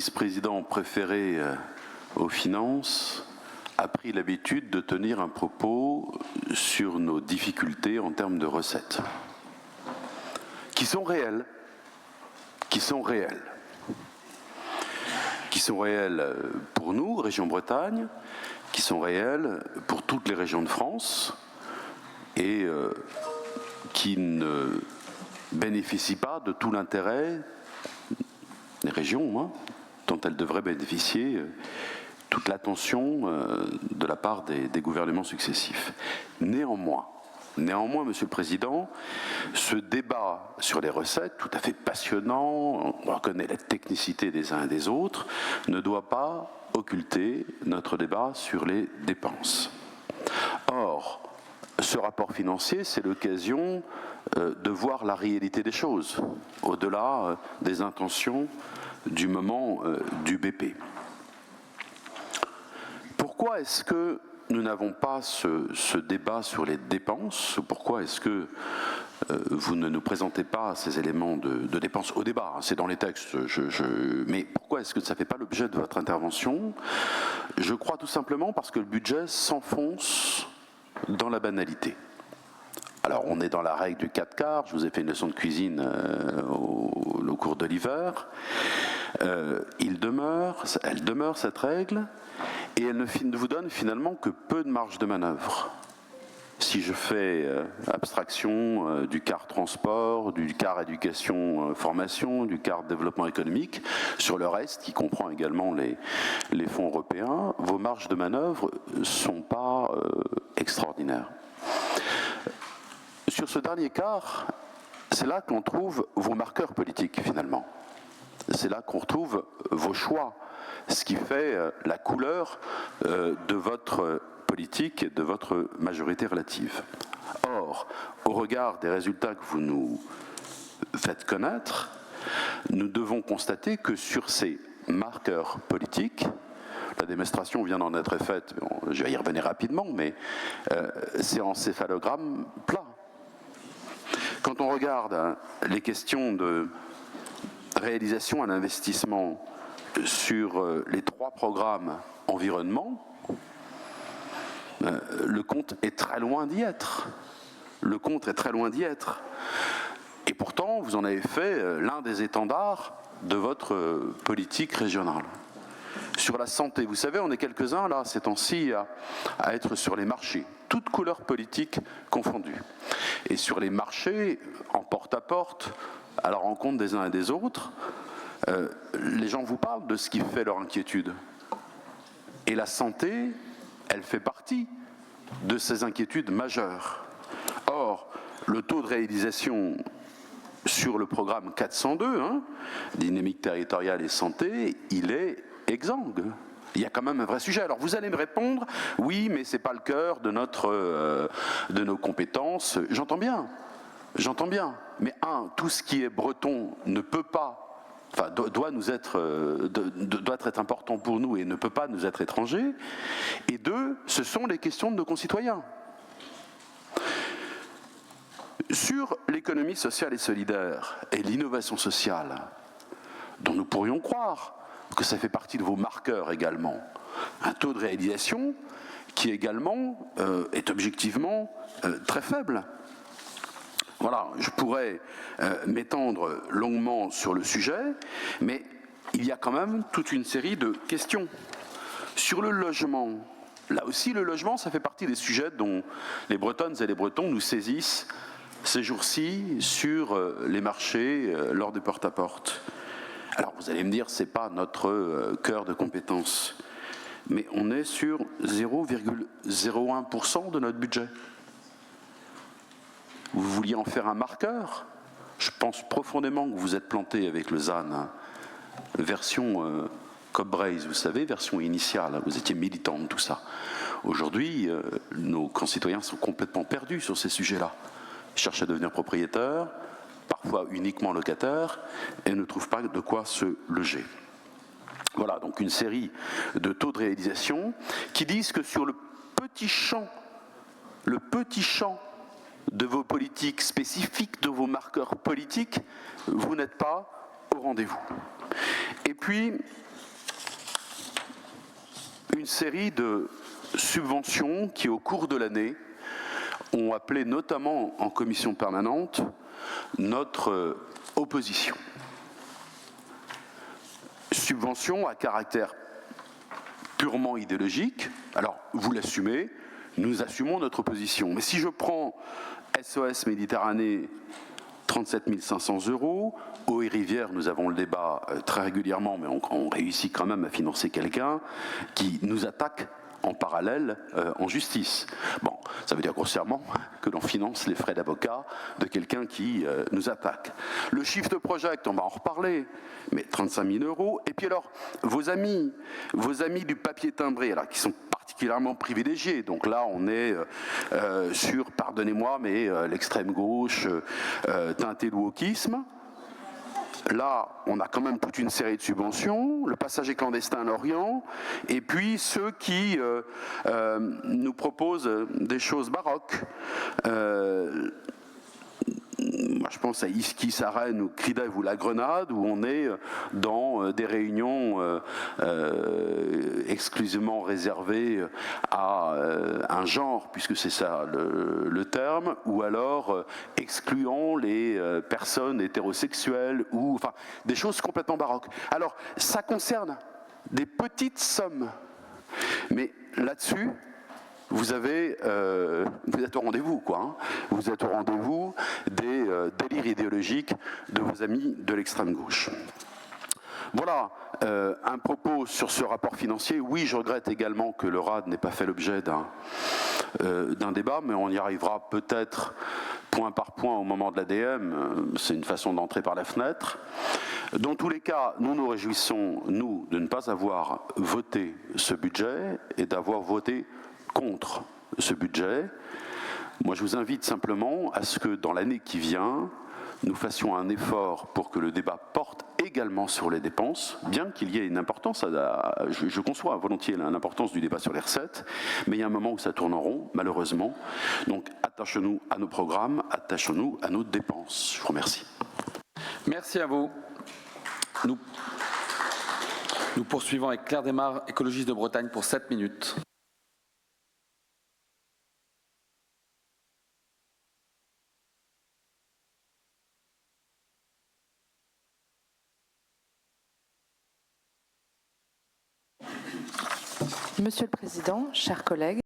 vice-président préféré aux finances a pris l'habitude de tenir un propos sur nos difficultés en termes de recettes, qui sont réelles, pour nous, région Bretagne, qui sont réelles pour toutes les régions de France et qui ne bénéficient pas de tout l'intérêt des régions, dont elles devraient bénéficier toute l'attention de la part des gouvernements successifs. Néanmoins, Monsieur le Président, ce débat sur les recettes, tout à fait passionnant, on reconnaît la technicité des uns et des autres, ne doit pas occulter notre débat sur les dépenses. Or, ce rapport financier, c'est l'occasion de voir la réalité des choses, au-delà des intentions du moment du BP. Pourquoi est-ce que nous n'avons pas ce débat sur les dépenses? Pourquoi est-ce que vous ne nous présentez pas ces éléments de dépenses au débat? C'est dans les textes, mais pourquoi est-ce que ça ne fait pas l'objet de votre intervention? Je crois tout simplement parce que le budget s'enfonce dans la banalité. Alors, on est dans la règle du 4/4, je vous ai fait une leçon de cuisine au cours de l'hiver. Elle demeure, cette règle, et elle ne vous donne finalement que peu de marge de manœuvre. Si je fais abstraction du quart transport, du quart éducation formation, du quart développement économique, sur le reste, qui comprend également les fonds européens, vos marges de manœuvre ne sont pas extraordinaires. Sur ce dernier quart, c'est là qu'on trouve vos marqueurs politiques finalement. C'est là qu'on retrouve vos choix, ce qui fait la couleur de votre politique et de votre majorité relative. Or, au regard des résultats que vous nous faites connaître, nous devons constater que sur ces marqueurs politiques, la démonstration vient d'en être faite, je vais y revenir rapidement, mais c'est en céphalogramme plat. Quand on regarde les questions de réalisation à l'investissement sur les 3 programmes environnement, le compte est très loin d'y être. Et pourtant, vous en avez fait l'un des étendards de votre politique régionale. Sur la santé, vous savez, on est quelques-uns, là, ces temps-ci, à être sur les marchés, toutes couleurs politiques confondues. Et sur les marchés, en porte-à-porte, à la rencontre des uns et des autres, les gens vous parlent de ce qui fait leur inquiétude. Et la santé, elle fait partie de ces inquiétudes majeures. Or, le taux de réalisation sur le programme 402, dynamique territoriale et santé, il est exsangue. Il y a quand même un vrai sujet. Alors vous allez me répondre, oui, mais c'est pas le cœur de nos compétences. J'entends bien. Mais tout ce qui est breton ne peut pas, doit être important pour nous et ne peut pas nous être étranger. Et 2, ce sont les questions de nos concitoyens. Sur l'économie sociale et solidaire et l'innovation sociale, dont nous pourrions croire que ça fait partie de vos marqueurs également, un taux de réalisation qui également est objectivement très faible. Voilà, je pourrais m'étendre longuement sur le sujet, mais il y a quand même toute une série de questions. Sur le logement, là aussi le logement, ça fait partie des sujets dont les Bretonnes et les Bretons nous saisissent ces jours-ci sur les marchés lors des porte-à-porte. Alors vous allez me dire, c'est pas notre cœur de compétence, mais on est sur 0,01% de notre budget. Vous vouliez en faire un marqueur? Je pense profondément que vous êtes planté avec le ZAN, version Cobbraise, vous savez, version initiale, vous étiez militant de tout ça. Aujourd'hui, nos concitoyens sont complètement perdus sur ces sujets-là. Ils cherchent à devenir propriétaires, parfois uniquement locataires, et ne trouvent pas de quoi se loger. Voilà, donc une série de taux de réalisation qui disent que sur le petit champ de vos politiques spécifiques, de vos marqueurs politiques, vous n'êtes pas au rendez-vous. Et puis, une série de subventions qui, au cours de l'année, ont appelé notamment en commission permanente notre opposition. Subventions à caractère purement idéologique. Alors, vous l'assumez, nous assumons notre opposition. Mais si je prends SOS Méditerranée, 37 500 €, Eau et Rivière, nous avons le débat très régulièrement, mais on réussit quand même à financer quelqu'un qui nous attaque en parallèle en justice. Bon, ça veut dire grossièrement que l'on finance les frais d'avocat de quelqu'un qui nous attaque. Le Shift Project, on va en reparler, mais 35 000 €. Et puis alors, vos amis du papier timbré, alors, qui sont particulièrement privilégiés. Donc là, on est sur, pardonnez-moi, mais l'extrême gauche teintée de wokisme. Là, on a quand même toute une série de subventions, le passager clandestin à Lorient, et puis ceux qui nous proposent des choses baroques. Moi, je pense à Iski, Sarène ou Kridev ou La Grenade, où on est dans des réunions exclusivement réservées à un genre, puisque c'est ça le terme, ou alors excluant les personnes hétérosexuelles, ou enfin des choses complètement baroques. Alors, ça concerne des petites sommes, mais là-dessus, vous êtes au rendez-vous, quoi. Hein. Vous êtes au rendez-vous des délires idéologiques de vos amis de l'extrême gauche. Voilà un propos sur ce rapport financier. Oui, je regrette également que le RAD n'ait pas fait l'objet d'un débat, mais on y arrivera peut-être point par point au moment de l'ADM. C'est une façon d'entrer par la fenêtre. Dans tous les cas, nous nous réjouissons, nous, de ne pas avoir voté ce budget et d'avoir voté contre ce budget. Moi, je vous invite simplement à ce que dans l'année qui vient, nous fassions un effort pour que le débat porte également sur les dépenses, bien qu'il y ait une importance, je conçois volontiers l'importance du débat sur les recettes, mais il y a un moment où ça tourne en rond, malheureusement. Donc, attachons-nous à nos programmes, attachons-nous à nos dépenses. Je vous remercie. Merci à vous. Nous poursuivons avec Claire Desmar, écologiste de Bretagne, pour 7 minutes. Monsieur le Président, chers collègues,